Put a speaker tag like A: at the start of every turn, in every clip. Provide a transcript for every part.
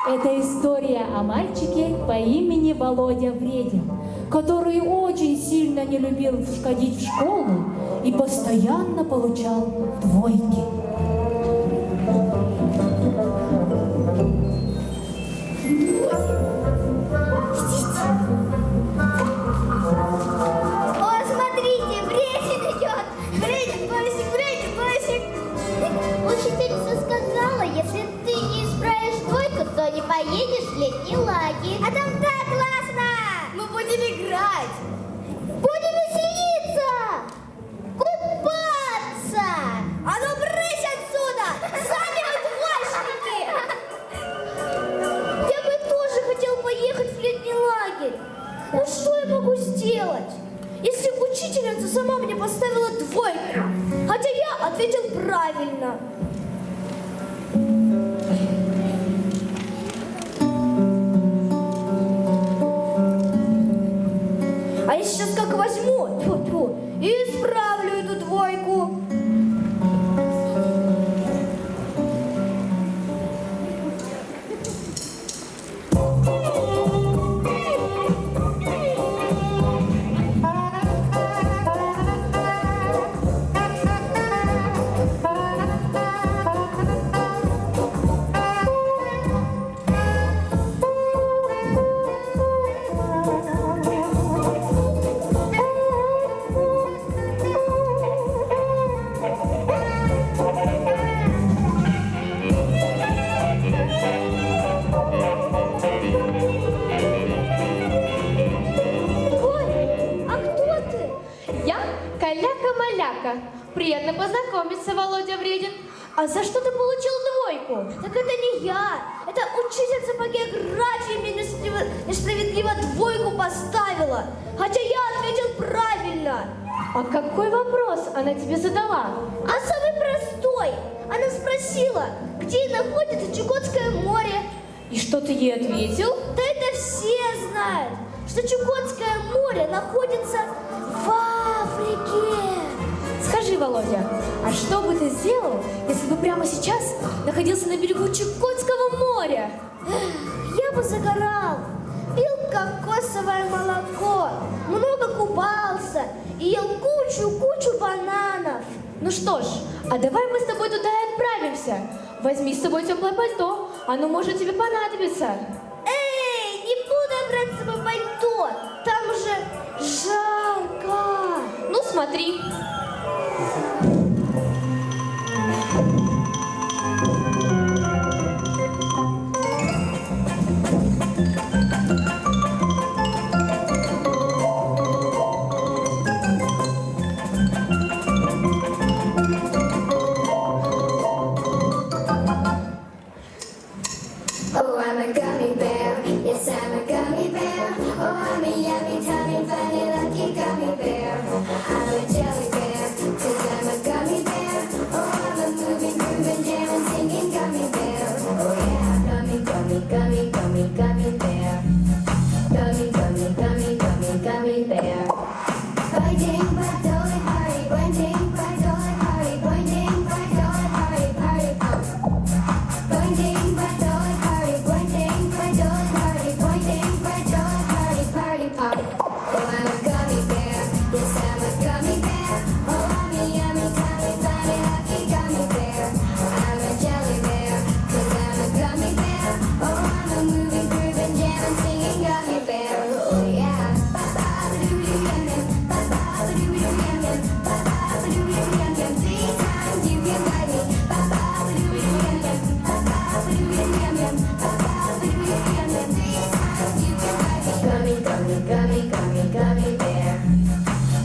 A: Это история о мальчике по имени Володя Вредин, который очень сильно не любил ходить в школу и постоянно получал двойки.
B: О, смотрите, Вредин идет! Вредин, Борисик! Учительница сказала, если ты не исправишь двойку, то не поедешь в летний лагерь. А там так классно! Мы будем играть! Будем веселиться! Купаться! А ну брысь отсюда! Сами вы двоечники! Я бы тоже хотел поехать в летний лагерь. Ну что я могу сделать, если учительница сама мне поставила двойку, хотя я ответил правильно? А я сейчас как возьму, тьфу-тьфу, и исправлю эту двойку.
C: Приятно познакомиться, Володя Вредин.
B: А за что ты получил двойку? Так это не я. Это учительница по географии мне несправедливо двойку поставила. Хотя я ответил правильно.
C: А какой вопрос она тебе задала?
B: А самый простой. Она спросила, где находится Чукотское море.
C: И что ты ей ответил?
B: Да это все знают, что Чукотское море находится в Африке.
C: Скажи, Володя, а что бы ты сделал, если бы прямо сейчас находился на берегу Чукотского моря?
B: Я бы загорал, пил кокосовое молоко, много купался и ел кучу бананов.
C: Ну что ж, а давай мы с тобой туда и отправимся. Возьми с собой теплое пальто, оно может тебе понадобиться.
B: Эй, не буду брать с собой пальто, там же жарко.
C: Ну смотри.
D: Oh, I'm a gummy bear. Yes, I'm a gummy bear. Oh, I'm a yummy, tummy, funny, lucky gummy bear. I'm a jelly bear, 'cause I'm a gummy bear. Oh, I'm a moving, grooving, jamming, singing gummy bear. Oh, yeah, gummy, gummy, gummy, gummy, gummy bear. Gummy, gummy, gummy, gummy, gummy bear. Biting, but don't hurry. Pointing, but don't hurry. Pointing, but don't hurry. Party pump. Pointing, but don't hurry. Pointing, but don't hurry. Pointing, but don't hurry. Party pop. Oh, I'm a gummy bear. Yes, I'm a gummy bear. Oh, I'm a yummy, tummy, funny, lucky gummy bear. I'm a jelly bear, 'cause I'm a gummy bear. Oh, I'm a moving, grooving, jamming, singing gummy bear. Oh, yeah. Ba-ba-ba-doo-doo-yum-yum. Ba-ba-ba-doo-doo-yum-yum. Ba-ba-ba-doo-doo-yum-yum. 3 times you can bite me. Ba-ba-ba-doo-doo-yum-yum. Ba-ba-ba-doo-doo-yum-yum. Ba-ba-ba-doo-doo-yum-yum. 3 times you can bite me. Gummy, gummy, gummy, gummy, gummy bear.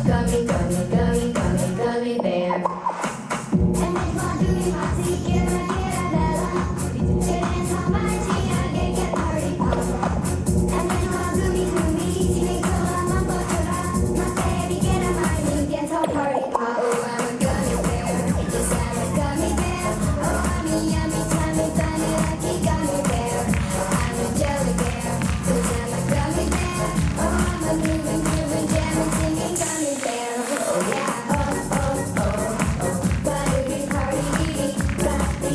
D: Gummy, gummy, gummy, gummy, gummy bear. And it's my duty, my secret, get a bella. Get into my tea, I get party pop. And it's my duty, take all my butter, my baby, get a money, get a party pop. Oh, I'm a gummy bear, yes, I'm a gummy bear. Oh, I'm a yummy, tummy, funny, lucky gummy bear. I'm a jelly bear, 'cause I'm a gummy bear. Oh, I'm a moving, grooving, jamming, singing gummy bear. Oh, yeah, oh, oh, oh, oh. Buttery, party, dee, dee,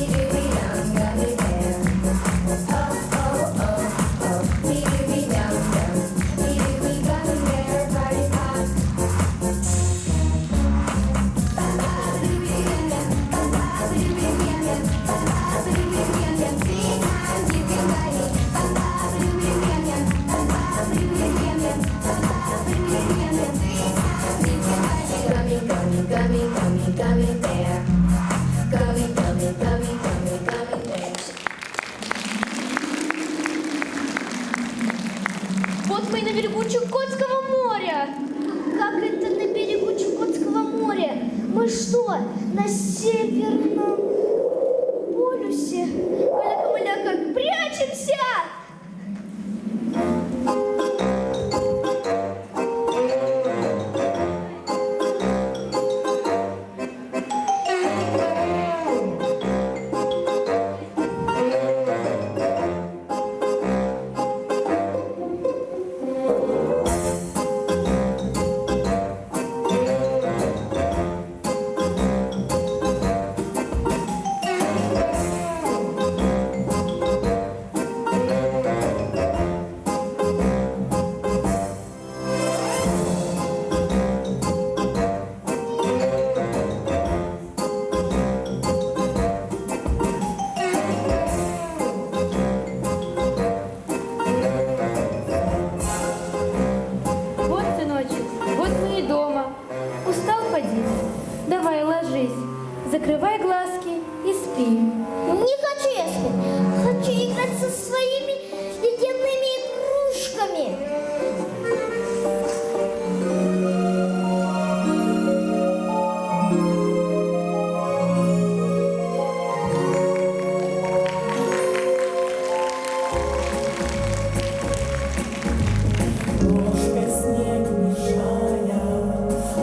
A: спи.
B: Не хочу я спать. Хочу играть со своими ледяными игрушками.
E: Ложка снег мешая,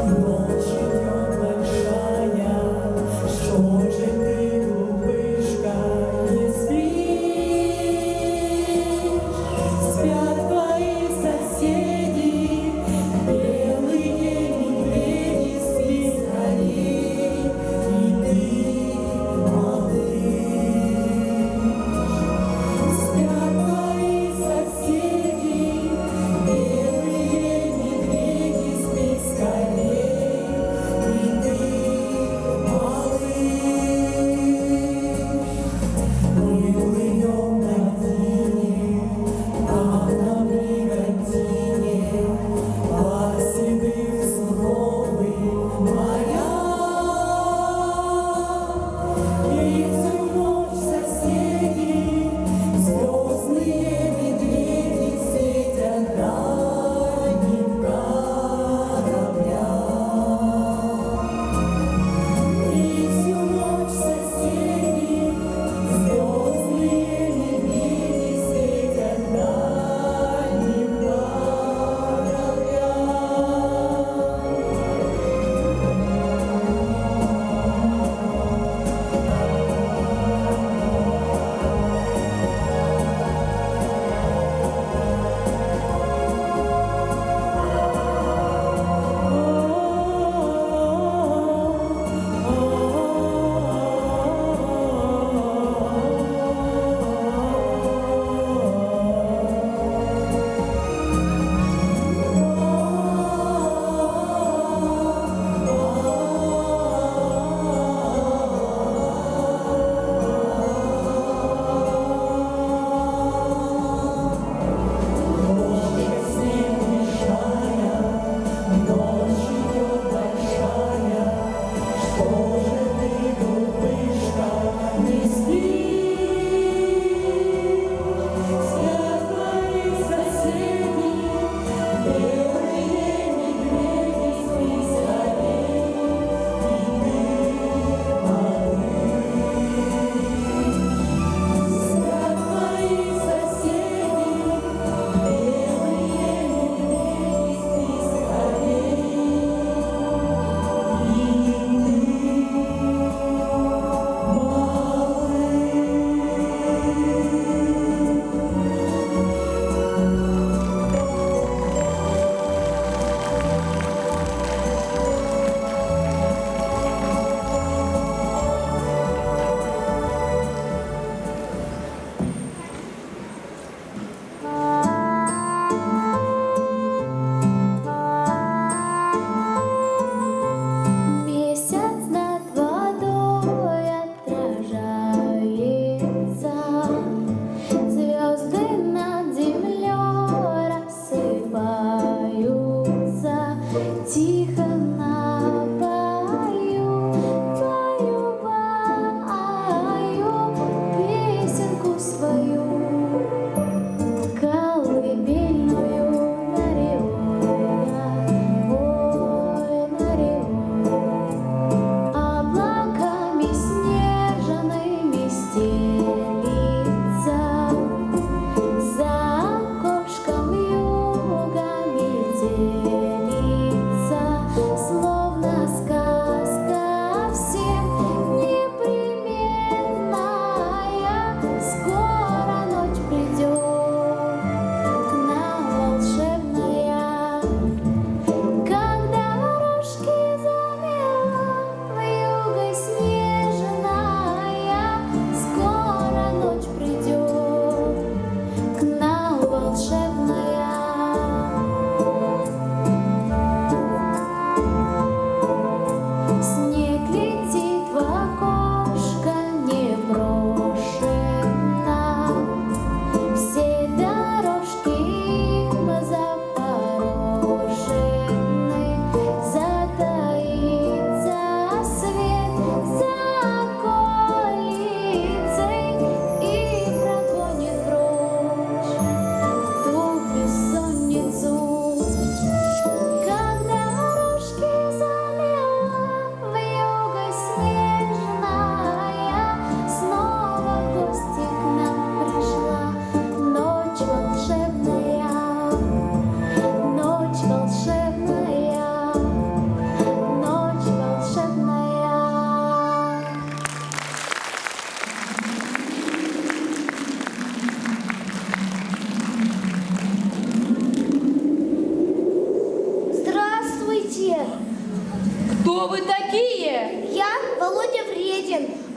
E: ночь идет большая. Что же ты, глупый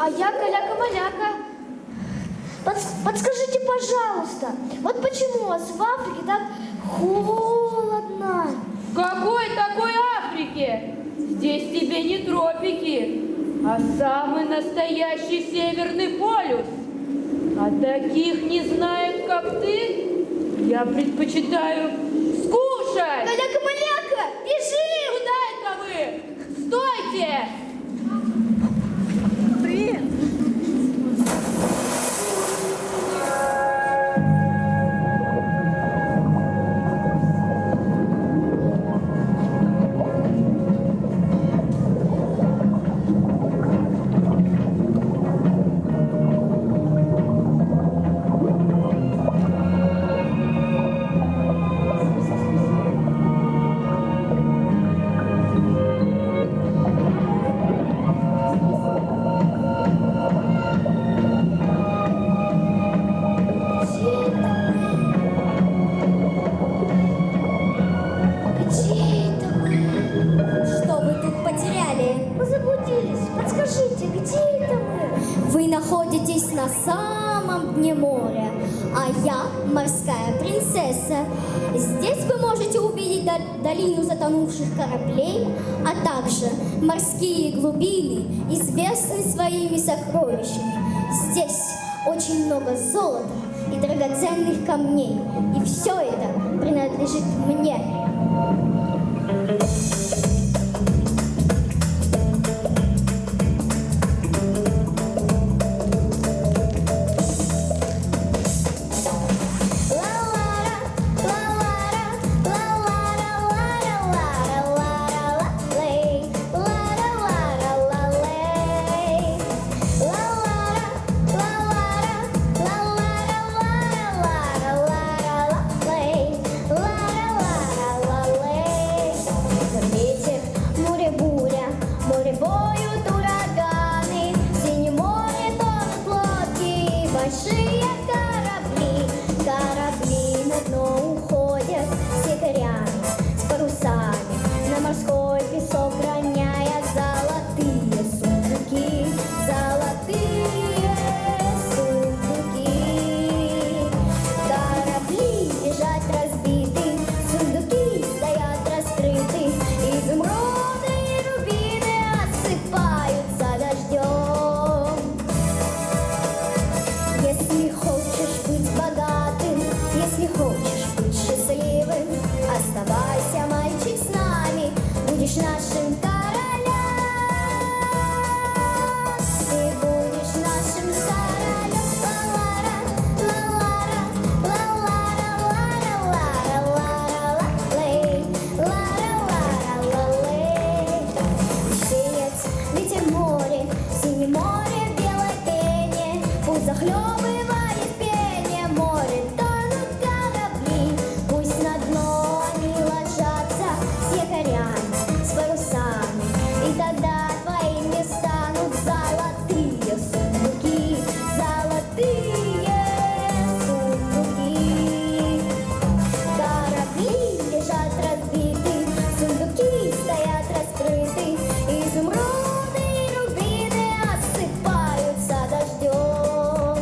C: А я каляка-маляка.
B: Подскажите, пожалуйста, вот почему у вас в Африке так холодно?
F: В какой такой Африке? Здесь тебе не тропики, а самый настоящий Северный полюс. А таких не знают, как ты, я предпочитаю скушать.
B: Каляка-маляка, бежим!
F: Куда это вы? Стойте!
B: Где это мы?
G: Что вы тут потеряли?
B: Мы заблудились. Подскажите, где это мы?
G: Вы находитесь на самом дне моря, а я морская принцесса. Здесь вы можете увидеть долину затонувших кораблей, а также морские глубины, известные своими сокровищами. Здесь очень много золота и драгоценных камней, и все это принадлежит мне. Ветер, море буря, море воют ураганы, в синем море тонут лодки, большие корабли, корабли на дно уходят с якорями, с парусами, на морской песок роняя золотые сундуки, золотые сундуки. Корабли лежат разбиты, сундуки стоят раскрыты, изумруды и рубины осыпаются дождем. Если хочешь быть богатым, если хочешь быть счастливым, оставайся, мальчик, с нами, будешь нашим королем. Ты будешь нашим королем. Ла-ла-ра, ла-ла-ра, ла-ла-ра-ла-ра-ла-ла-лей, ла-ра-ла-ра-ла-лей. Сеять ветер море, в синем море белое пение, пусть захлебывает пение море, тонут корабли, пусть на дно они ложатся с якорями, с парусами, и тогда твоими станут золотые сундуки, золотые сундуки. Корабли лежат разбиты, сундуки стоят раскрыты, изумруды и рубины осыпаются дождем.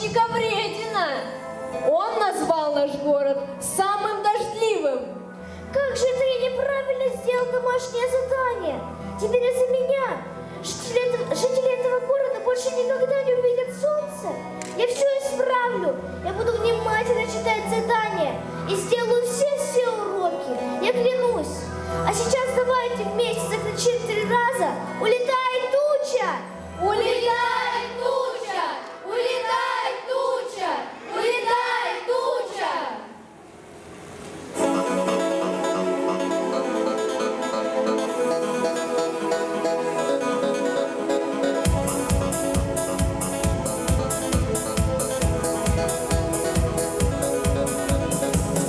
C: помощника Вредина. Он назвал наш город самым дождливым.
B: Как же это я неправильно сделал домашнее задание? Теперь из-за меня жители этого города больше никогда не увидят солнце. Я все исправлю. Я буду внимательно читать задания и сделаю все уроки. Я клянусь. А сейчас давайте вместе закричим 3 раза: улетай, туча!
C: Улетай, туча! Улетай, туча! Улетай, туча!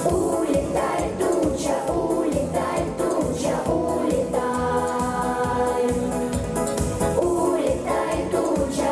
D: Улетай, туча, улетай, туча, улетай. Улетай, туча,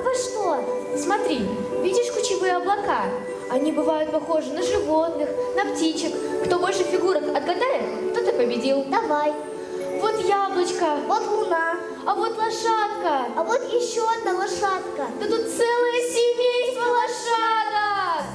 C: во что? Смотри, видишь кучевые облака? Они бывают похожи на животных, на птичек. Кто больше фигурок отгадает, тот и победил.
B: Давай.
C: Вот яблочко,
B: Вот луна.
C: а вот лошадка.
B: А вот еще одна лошадка.
C: Да тут целое семейство лошадок.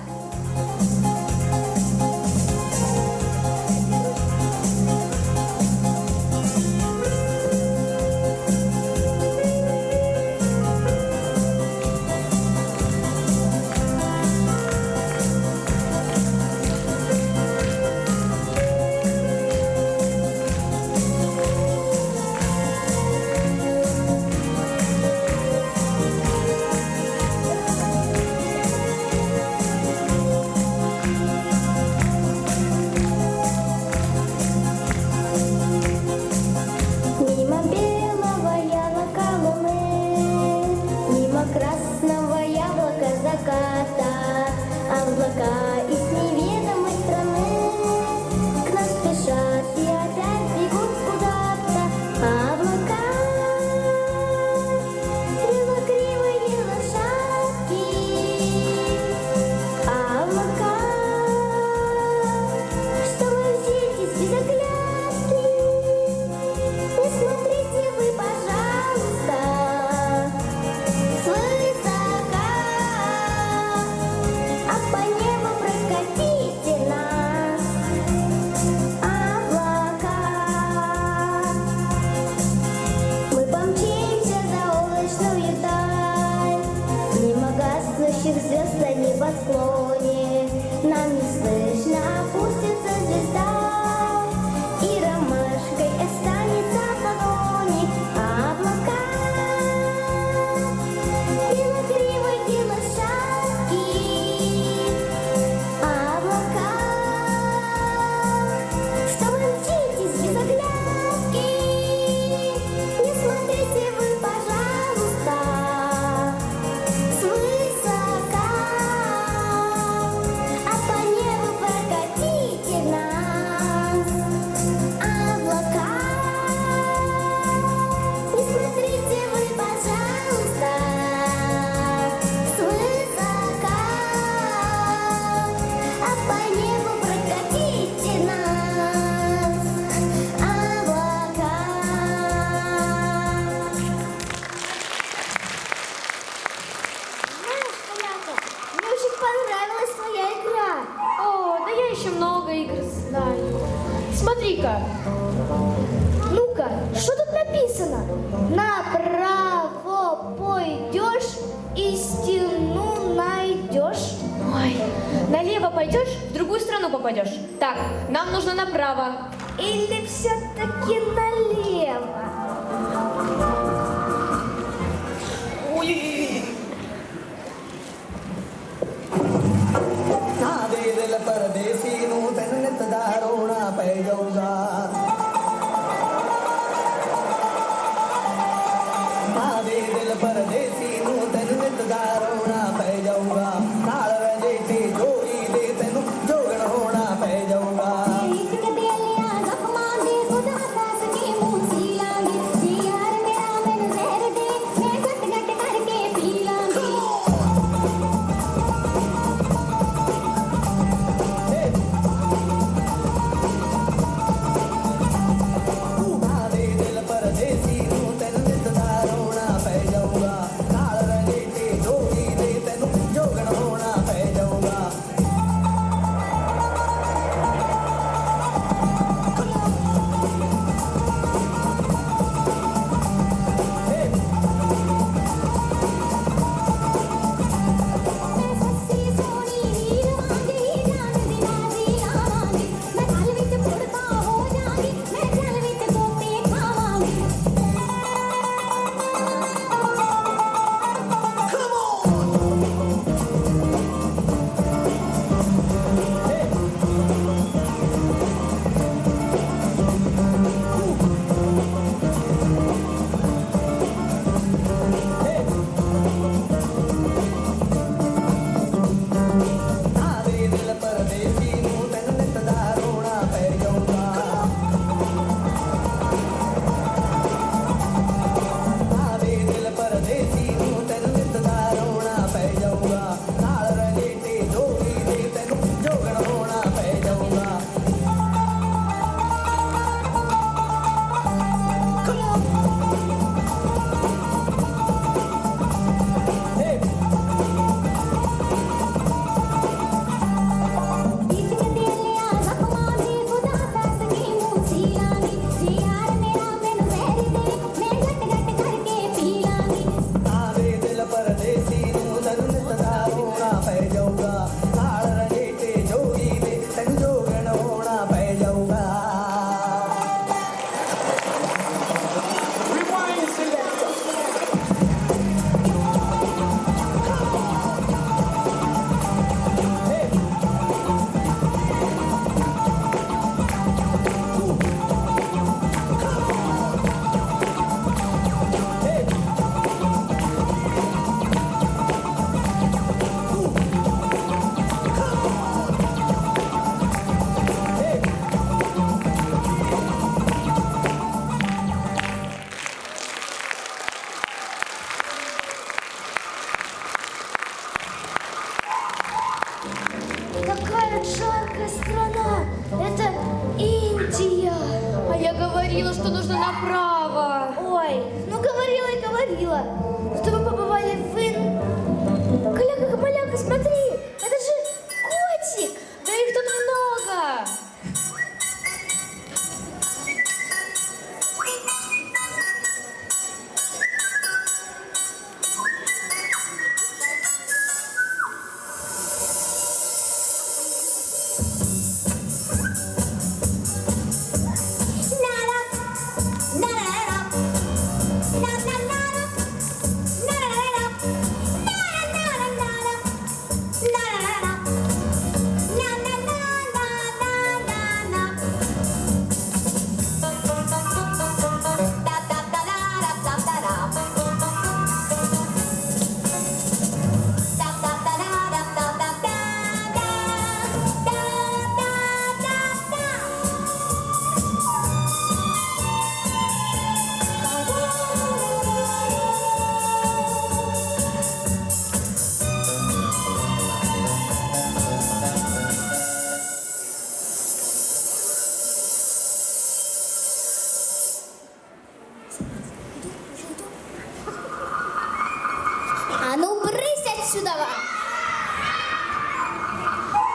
D: Мимо белого яблока луны, мимо красного яблока заката, облака из неведомой страны к нам спешат и опять бегут куда-то. Облака, белокривые лошадки, облака, что вы взялись без оглядки. Не смотрите вы, пожалуйста, свысока, а по небу прокатите нас, облака. Мы помчимся за облачную даль, мимо гаснущих звезд на небосклоне. Нам не слышно опустится звезда, и ромашкой останется в ладони. Облака, белокривые лошадки, облака, что вы мчитесь без оглядки. Не смотрите вы, пожалуйста, свысока, а по небу прокатите нас, облака. Не смотрите вы, пожалуйста, свысока, а по небу прокатите нас, облака.
B: Знаешь, Полянка, мне очень понравилась твоя игра.
C: О, да я еще много игр знаю. Смотри-ка,
B: Ну-ка, что тут написано? Направо пойдешь, истину найдешь.
C: ой, налево пойдешь, в другую страну попадешь. Так, нам нужно направо.
B: Или все-таки налево?
E: नादे दिल परदेसी नू तैन नित दा रोना पै जाऊगा नादे दिल परदेसी नू तैन नित दा रोना पै जाऊगा नाल रजेठी जोड़ी दे तैनू जोगण होना पै जाऊगा
D: इश्क दिलिया जख्मां दे खुदा दास के मुंह सी लांगे, जी यार मेरा मैनू जहर दे, मैं घट घट करके पी लांगे।
E: नादे दिल परदेसी नू तैन नित दा रोना पै जाऊगा
B: хотела, чтобы побывали вы. Каляка-камаляка, смотри, это же котик.
C: Да их тут много.
G: А ну, брысь отсюда!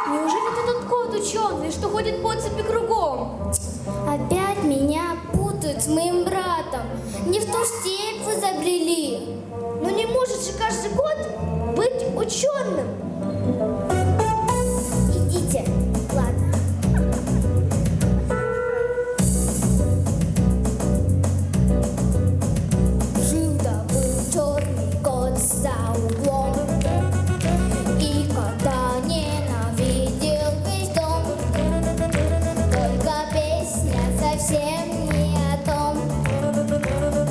C: Неужели ты тот кот ученый, что ходит по цепи кругом?
G: Опять меня путают с моим братом. Не в ту степь вы забрели.
B: Ну не может же каждый год быть ученым.
G: Идите. Ладно. Жил-да был черный кот за углом, и кота ненавидел весь дом. Только песня совсем не о том,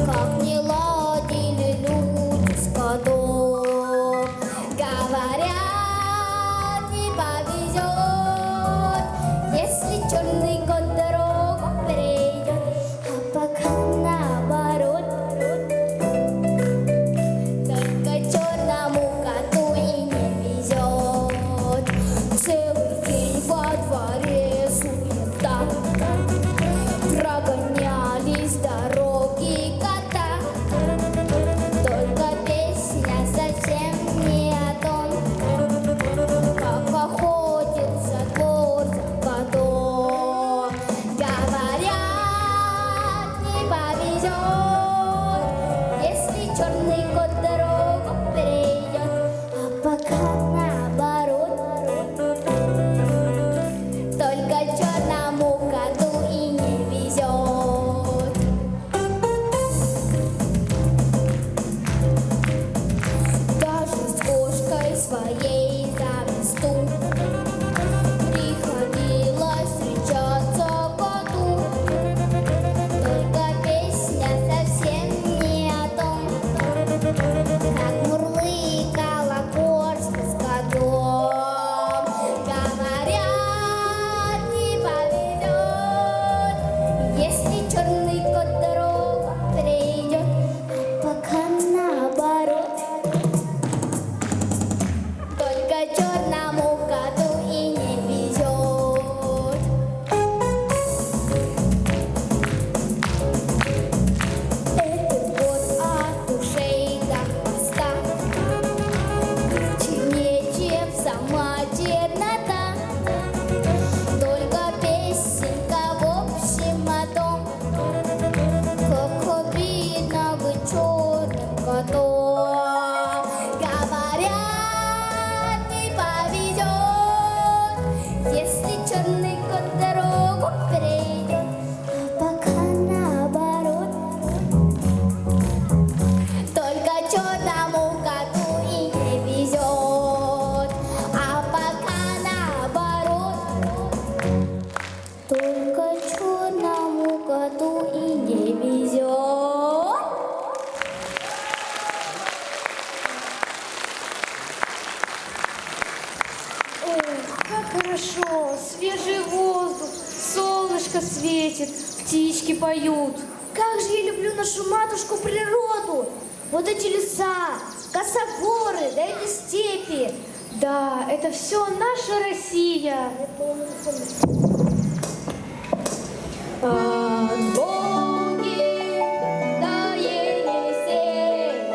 G: как не ладили люди с котом. Говорят, не повезет, если черный кот дорогу перейдет, а пока наоборот. Только черному коту и не везет. Целый день во дворе суета, прогоняли с дороги кота. Только песня совсем не о том, как охотится двор за котом. Говорят, не повезет, если черный кот дорогу перейдет, а пока наоборот. Только черному коту и не везет. Даже с кошкой своей за версту приходилось встречаться коту. Только песня совсем не о том, как мурлыкала кошка с котом. Говорят, не повезет, если черный кот дорогу перейдет, а пока наоборот. Только черному коту и не везет. Этот кот от ушей до хвоста темнее, чем сама темнота. Только песенка в общем о том, как обидно быть черным котом. Говорят, не повезет, если черный кот дорогу перейдет, а пока наоборот. Только черному коту и не везет, а пока наоборот. Только черному коту и не везет.
C: Ох, как хорошо, свежий воздух, солнышко светит, птички поют.
B: Как же я люблю нашу матушку природу. Вот эти леса, косогоры, да эти степи.
C: Да, это все наша Россия.
G: От Волги до Енисея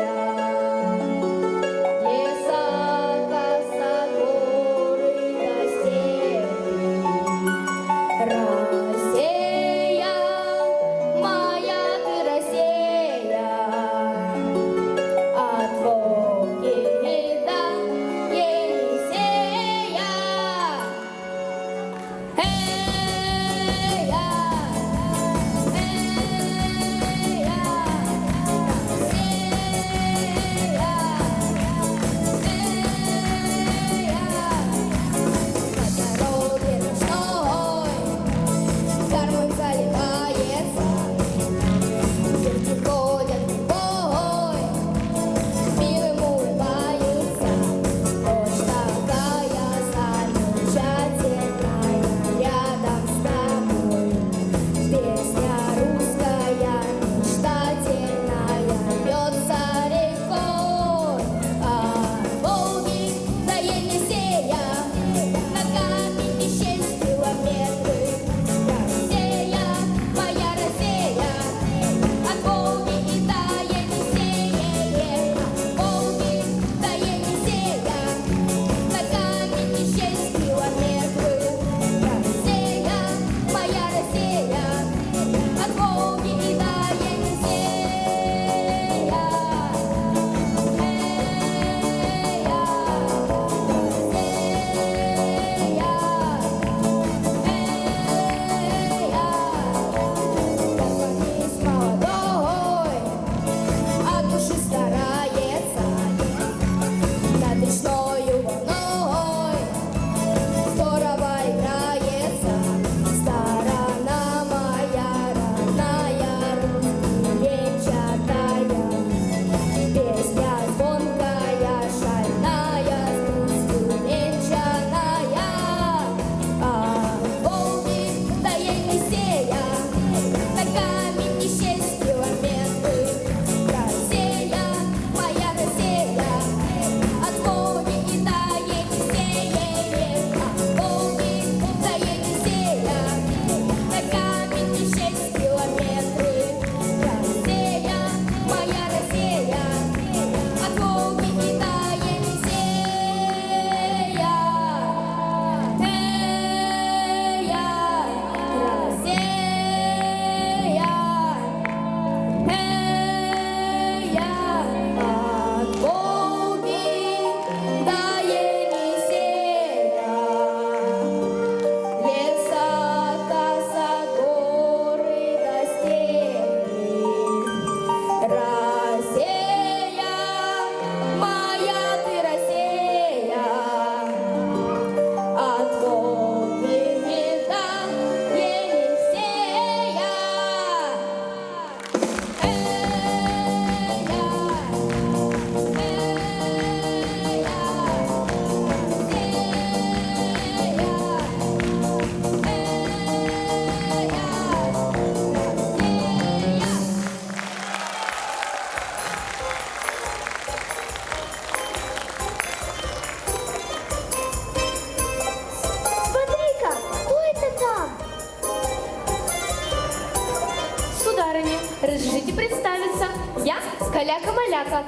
C: Каляка-маляка.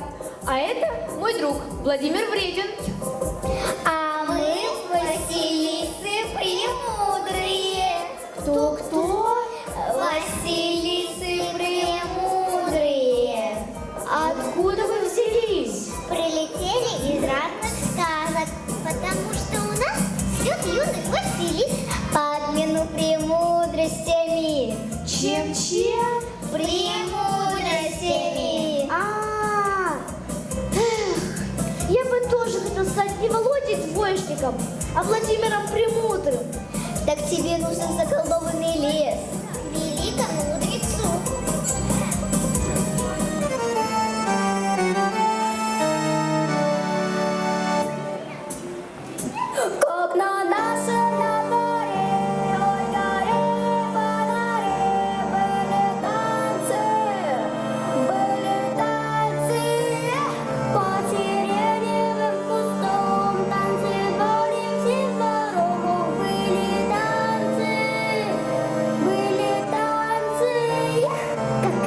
C: А это мой друг Владимир Вредин.
B: А мы Василисы Премудрые.
C: Кто?
B: Василисы Премудрые.
C: Откуда вы взялись?
B: Прилетели из разных сказок, потому что у нас живет юный Василис по обмену премудростями.
C: Чем?
B: Премудростями.
C: Я бы тоже хотел стать не Володей двоечником, а Владимиром Премудрым.
B: Так тебе нужен заколдованный лес. Великому мудрецу. Как на нашем дворе, ой, горе, фонаре, были танцы, по сиреневым кустам танцевали все дорогу, были танцы, как на нашем дворе, ой,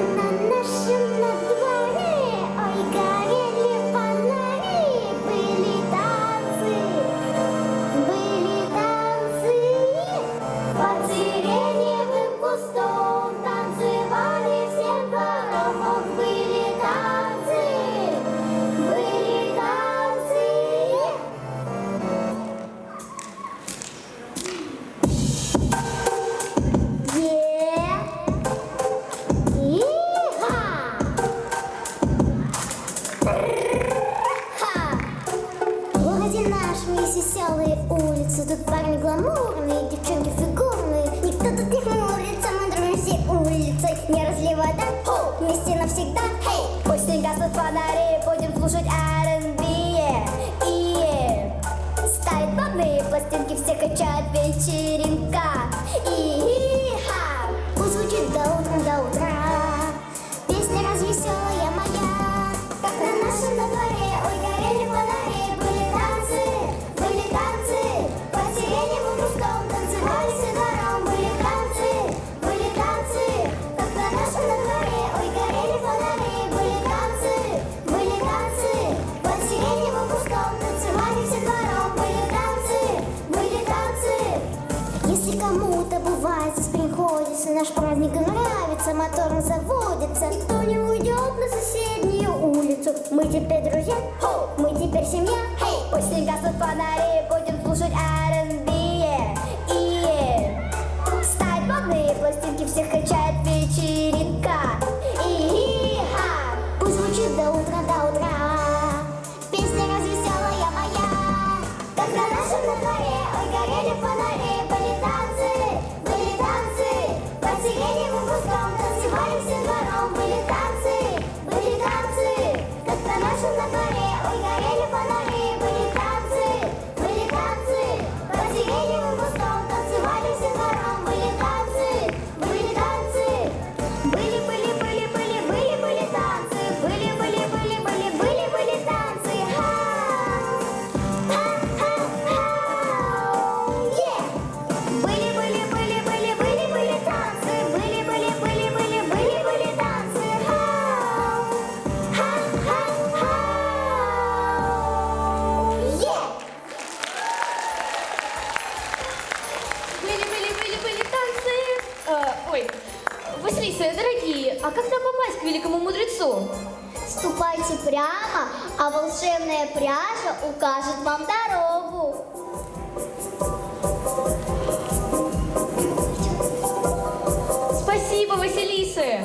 B: горели фонари, были танцы, по сиреневым кустам танцевали все дорогу, были танцы. В городе нашем есть веселые улицы, тут парни гламурные, девчонки фигурные. Никто тут не хмурится, мы дружим всей улицей. Не разливай, да? Вместе навсегда, хей! Пусть не гаснут фонари, будем слушать R&B. Ставят модные пластинки, все качают вечеринка. Пусть звучит до утра. Песня развеселая моя. Как на нашем дворе, ой, горели фонари, были танцы, по сиреневым кустам танцевали все двором, были танцы, как на нашем дворе, ой, горели фонари, были танцы, по сиреневым кустам танцевали все двором, были танцы. Если кому-то бывает здесь приходится, наш праздник нравится, мотором заводится, никто не уйдет на соседнюю улицу. Мы теперь друзья, мы теперь семья. Пусть не гаснут фонари, будем слушать R&B. Ставят модные пластинки, всех качает вечеринка. Пусть звучит до утра. Песня развеселая моя. Как на нашем дворе, ой, горели фонари, были танцы, по сиреневым кустам танцевали все двором, были танцы, как на нашем дворе, ой, горели фонари, были танцы, по сиреневым кустам танцевали все двором, были танцы, были танцы, были танцы, были танцы, Были танцы, были танцы,
C: Были танцы. Ой, Василиса, дорогие, а как нам попасть к великому мудрецу?
B: Ступайте прямо, а волшебная пряжа укажет вам дорогу.
C: Спасибо, Василисы.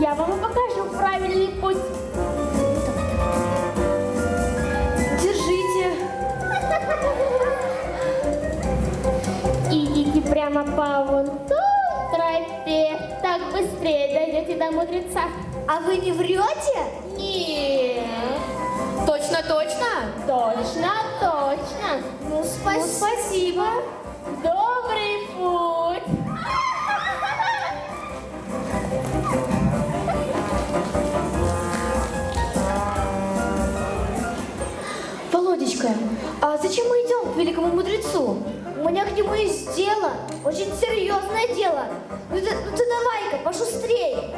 C: Я вам и покажу правильный путь. Держите.
B: Идите прямо по вон той тропе, так быстрее дойдете до мудреца. А вы не врете?
C: Нет. Точно, точно?
B: Точно, точно. Ну,
C: Ну, спасибо.
B: Добрый путь.
C: Володечка, а зачем мы идем к великому мудрецу?
B: У меня к нему есть дело, очень серьезное дело. Ну ты давай-ка, пошустрее.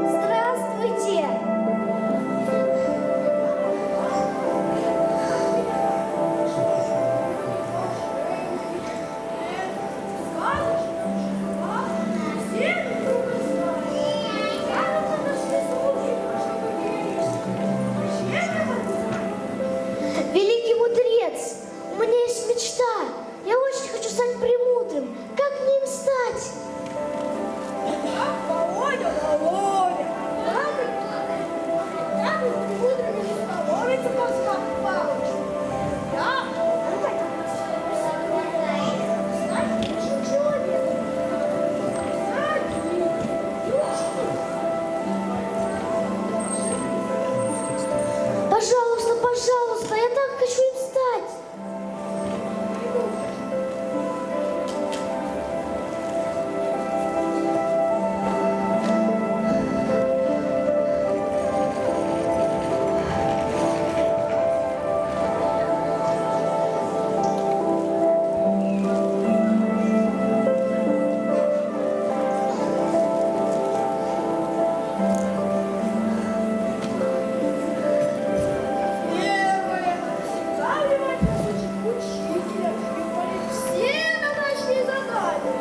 B: Здравствуйте. Великий мудрец, у меня есть мечта. Я очень хочу стать премудрым. Как мне им стать?
H: Володя, Володя! Я бы премудрым не становится, Павел Павлович. Я знаете, лучший человек.
B: Пожалуйста, пожалуйста, я так хочу им стать.
H: Первое. Загадывать учителя и полить все домашние задания.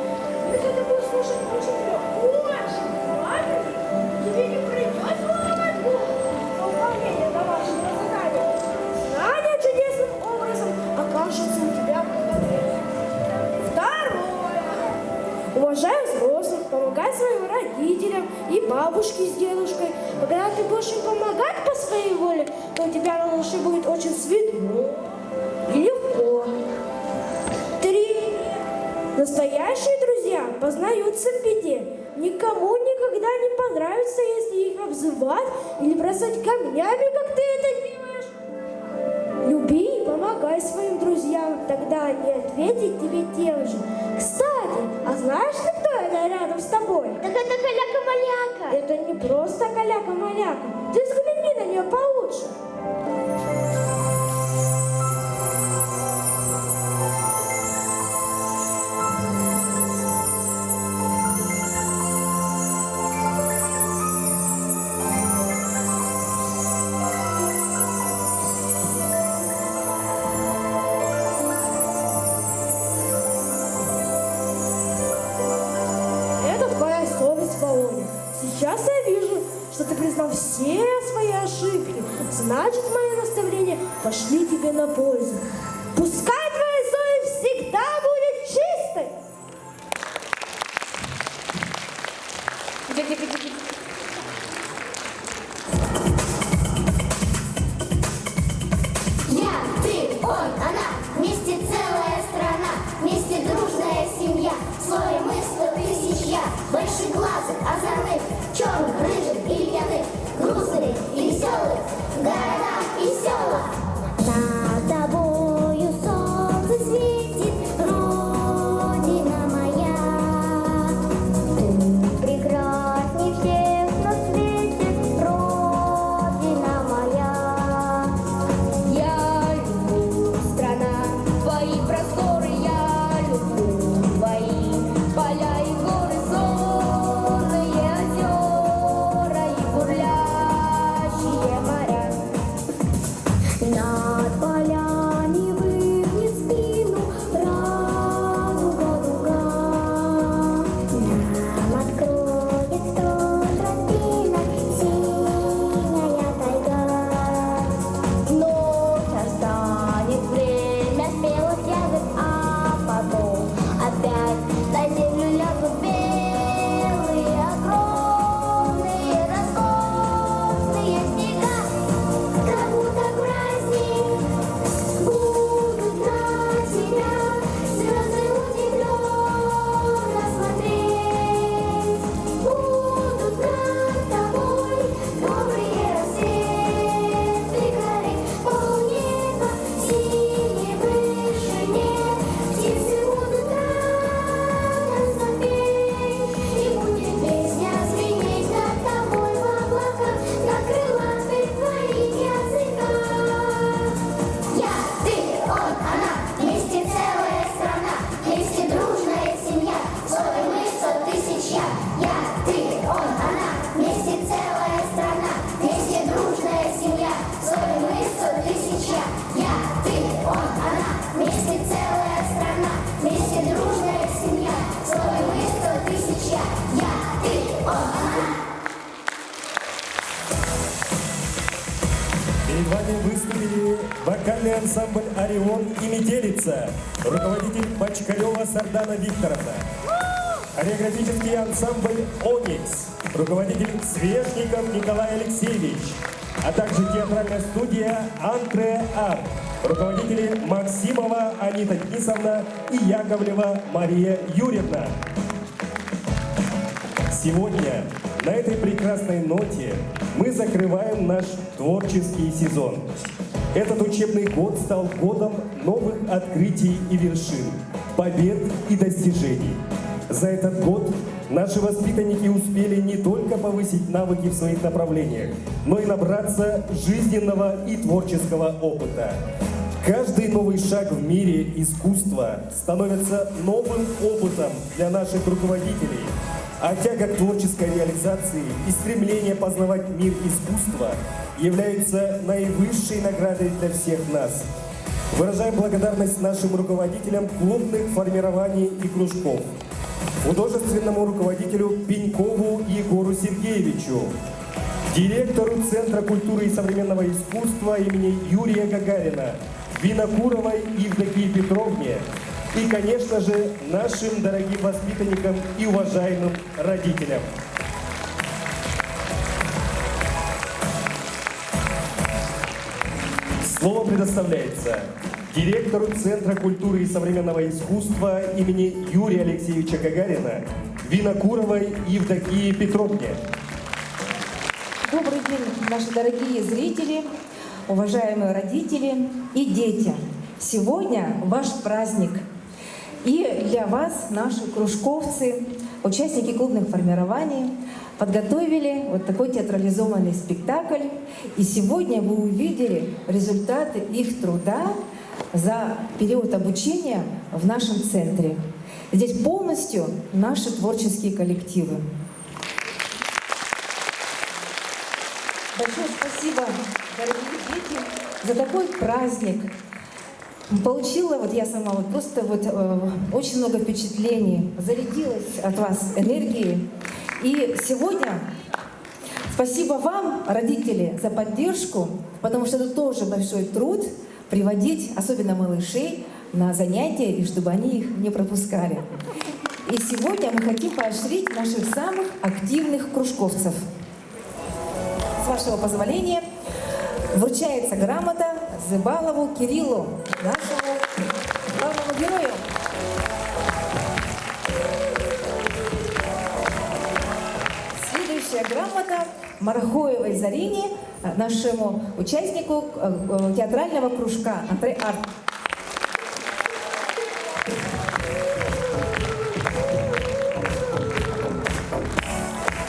H: Если ты будешь слушать учителя очень внимательно, тебе не придется ломать голову на выполнение домашнего задания. Знания чудесным образом окажутся у тебя под контролем. Второе. Уважай взрослых, помогай своим родителям и бабушке с дедушкой. Когда ты будешь им помогать по своей воле, то у тебя на душе будет очень светло и легко. 3. Настоящие друзья познаются в беде. Никому никогда не понравится, если их обзывать или бросать камнями, как ты это делаешь. Люби и помогай своим друзьям, тогда они ответят тебе тем же. Кстати, а знаешь ли, кто это рядом с тобой?
B: Так это каляка-маляка.
H: Это не просто каляка-маляка. Ты взгляни на нее получше. Это твоя совесть, Володя. Сейчас я вижу, что ты признал все свои ошибки. Значит, мои наставления пошли тебе на пользу. Пускай твоя совесть всегда будет чистой.
D: Я, ты, он, она, вместе черных, рыжих или пьяных, грустных и веселых, в городах и селах. Над тобою солнце светит, Родина моя. Ты прекрасней всех на свете, Родина моя.
B: Я люблю, страна, твои просторы, я люблю твои поля и горы, сонные озера и бурлящие моря.
D: Над полями выгнет спину радуга дуга. Нам откроет сто тропинок синяя тайга.
B: Вновь настанет время спелых ягод, а потом опять на землю лягут белые, огромные, роскошные снега.
D: Как будто праздник будут на тебя звезды удивленно смотреть. Будут над тобой добрые рассветы гореть. Полнеба в синей вышине птицы будут радостно петь. И будет песня звенеть над тобой в облаках, на крылатых твоих языках. Я, ты, он, она, вместе целая страна, вместе дружная семья, свой мы 100 тысяч я, ты, он, она, вместе целая страна, вместе дружная семья, свой мы 100 тысяч я, ты, он, она, вместе целая страна, вместе дружная семья, свой мы 100 тысяч я, ты, он, она.
I: Перед вами выступили вокальный ансамбль «Орион» и «Метелица», руководитель Бочкарева Сардана Викторовна, хореографический ансамбль «Оникс», руководитель Свешников Николай Алексеевич, а также театральная студия «Антре Арт», руководители Максимова Анита Денисовна и Яковлева Мария Юрьевна. Сегодня на этой прекрасной ноте мы закрываем наш творческий сезон. Этот учебный год стал годом новых открытий и вершин, побед и достижений. За этот год наши воспитанники успели не только повысить навыки в своих направлениях, но и набраться жизненного и творческого опыта. Каждый новый шаг в мире искусства становится новым опытом для наших руководителей, а тяга к творческой реализации и стремление познавать мир искусства являются наивысшей наградой для всех нас. Выражаем благодарность нашим руководителям клубных формирований и кружков, художественному руководителю Пенькову Егору Сергеевичу, директору Центра культуры и современного искусства имени Юрия Гагарина, Винокуровой Евдокии Петровне и, конечно же, нашим дорогим воспитанникам и уважаемым родителям. Слово предоставляется директору Центра культуры и современного искусства имени Юрия Алексеевича Гагарина Винокуровой Евдокии Петровне.
J: Добрый день, наши дорогие зрители, уважаемые родители и дети. Сегодня ваш праздник. И для вас наши кружковцы, участники клубных формирований, подготовили вот такой театрализованный спектакль. И сегодня вы увидели результаты их труда за период обучения в нашем центре. Здесь полностью наши творческие коллективы. Большое спасибо, дорогие дети, за такой праздник. Получила вот я сама вот просто вот очень много впечатлений, зарядилась от вас энергией. И сегодня спасибо вам, родители, за поддержку, потому что это тоже большой труд приводить, особенно малышей, на занятия, и чтобы они их не пропускали. И сегодня мы хотим поощрить наших самых активных кружковцев. С вашего позволения вручается грамота Зыбалову Кириллу, нашему главному герою. Следующая Настоящая грамота Мархоевой Зарине, нашему участнику театрального кружка Антре Арт.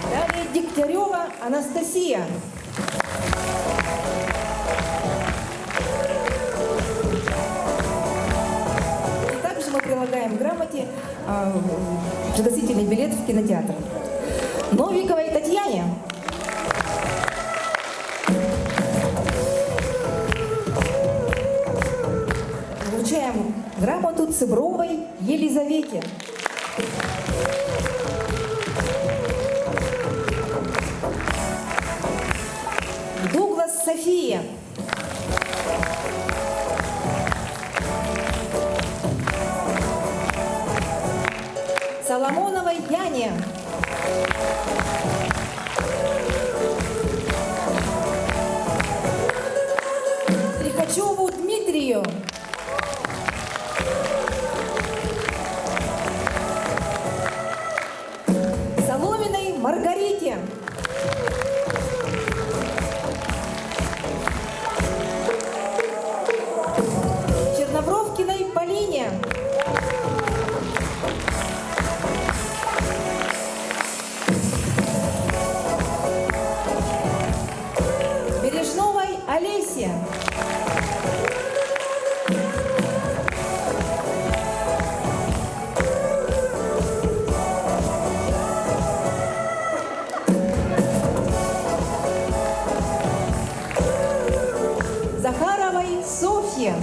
J: Далее Дегтярева Анастасия. И также мы прилагаем к грамоте пригласительный билет в кинотеатр. Новиковой Татьяне. Вручаем грамоту Цыбровой Елизавете. Дуглас София. Соломоновой Яне. Трихачеву Дмитрию. Соломиной Маргарите. Чернобровкиной Полине. Бережновой Олесе. Захаровой Софье.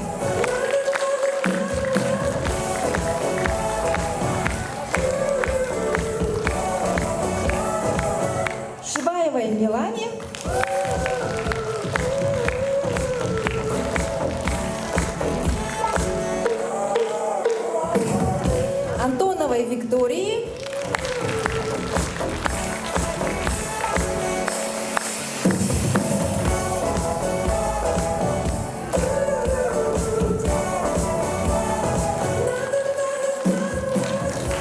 J: Шибаевой Милане. Антоновой Виктории.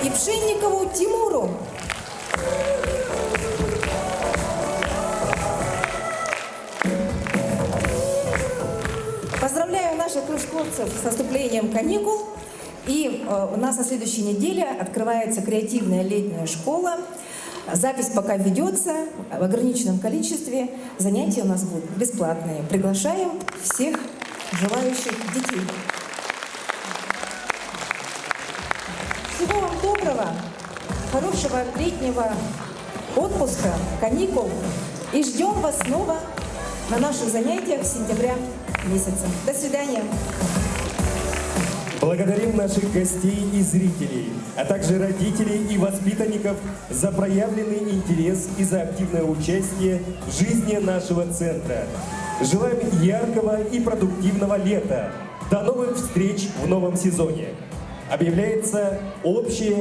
J: И Пшенникову Тимуру. Поздравляю наших кружковцев с наступлением каникул. И у нас на следующей неделе открывается креативная летняя школа. Запись пока ведется в ограниченном количестве. Занятия у нас будут бесплатные. Приглашаем всех желающих детей. Всего вам доброго, хорошего летнего отпуска, каникул. И ждем вас снова на наших занятиях с сентября месяца. До свидания.
I: Благодарим наших гостей и зрителей, а также родителей и воспитанников за проявленный интерес и за активное участие в жизни нашего центра. Желаем яркого и продуктивного лета. До новых встреч в новом сезоне. Объявляется общее